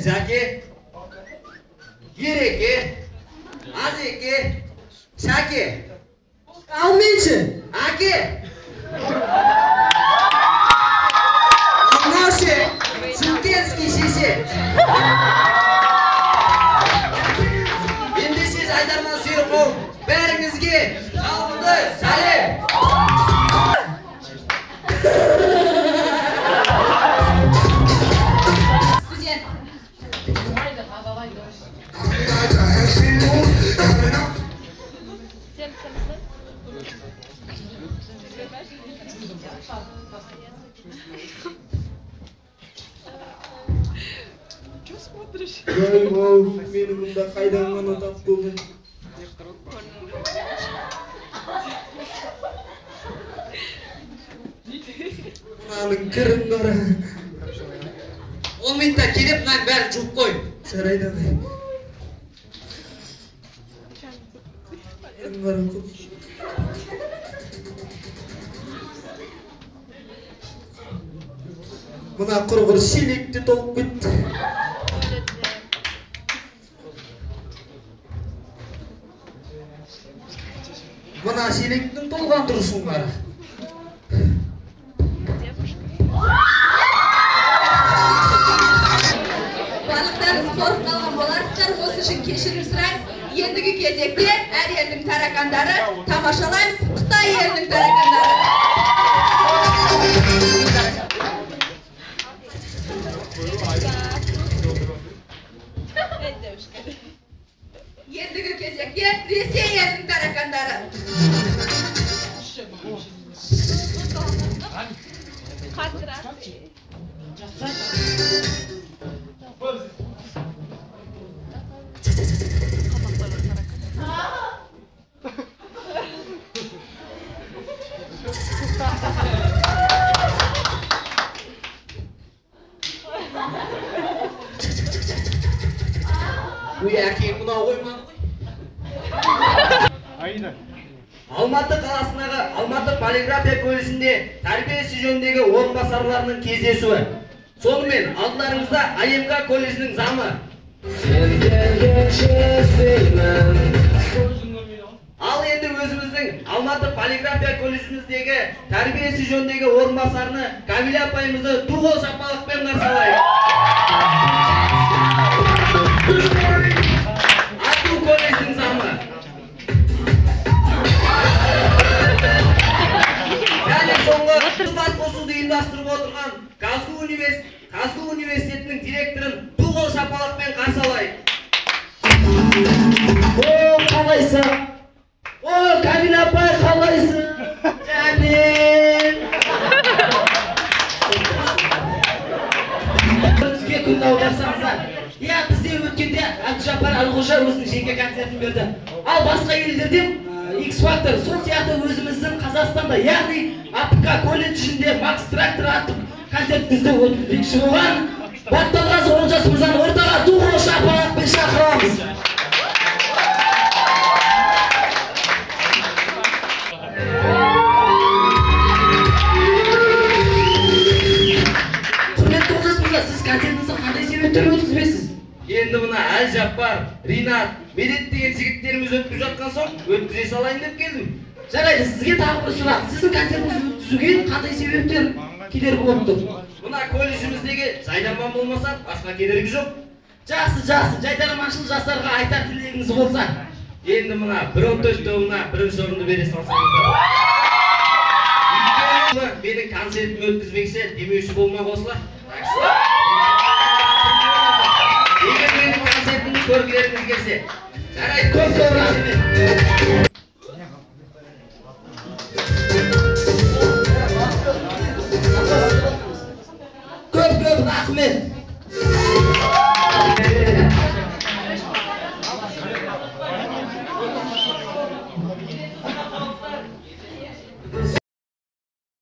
Zaki, Yereke, Azeke, Şaki. Almayıcı. Aki. Anlaşı. Şulkenski şişi. Endi siz Aydarman Suyruqov bäringizge salomlar, salam. Vay wow, meni bunda qaydan mana tap bo'ldi. Bunaning kirindori. 10 minutda kelib, men bärini juvib qo'y. Sarayda. Buna qurg'ur shilikni to'lib ketdi. Buna shilikning to'lgan turishim var. Balıklarınız korkup kalgan bolarсыздар, осы үшін кешірім сұраймыз. Ендігі кезекте әр елдің таракандары тамашалаймыз. Қытай елінің таракандары. Ендігі кезекте Ресей елінің таракандары. Bu erkek buna koymadı qo'y. Aynen. Алматы қаласындағы Алматы полиграфия колледжінде тәрбие ісі жөніндегі орынбасарларының кездесуі. Сонымен алдарыңызда АМК колледжінің замы. Ал енді өзіміздің Алматы полиграфия колледжіміздегі тәрбие ісі жөніндегі орынбасарыны Камиля апайымызды ду қол шапалақпен қарсы алайық. Ату колледждің замы. Және соңғы бас қосуды ұйымдастырып отырған Казгу университетінің директорын ду қол шапалақпен қарсы алайық. О, қалайсың? О, Камила апай, қалайсың? Жәнем. Бізге күн аударсаңыздар. Иә, бізде өткенде Әбдіжаппар Әлқожа өзінің жеке концертін берді. Ал басқа елдерден X-Factor, сол сияқты өзіміздің Қазақстанда, яғни АПК колледжінде Макс Трактор атты концертімізді өткізбекші болған Батталғазы Олжас мырзаны ортаға ду қол шапалақпен шақырамыз. Құрметті Олжас мырза, сіз концертіңізді қандай себептермен өткізбейсіз? Енді мына Әлжаппар, Ринат, Медет деген жігіттеріміз өткізіп жатқан соң өткізе салайын деп келдім. Жарайды, сізге тағы бір сұрақ. Сіздің концертіңізді өткізуге қандай себептер кедергі болып тұр? Мына колледжіміздегі жайдарман болмаса, басқа кедергі жоқ. Жақсы, жайдарманшыл жастарға айтар тілегіңіз болса. Енді мына 1-14 тобына бірінші орынды бере салсаңыздар. Менің концертімді өткізбексе демеуші болмақ осылар. Егер менің концертімді көргілеріңіз келсе, жарайды, көп рахмет. Көп рахмет.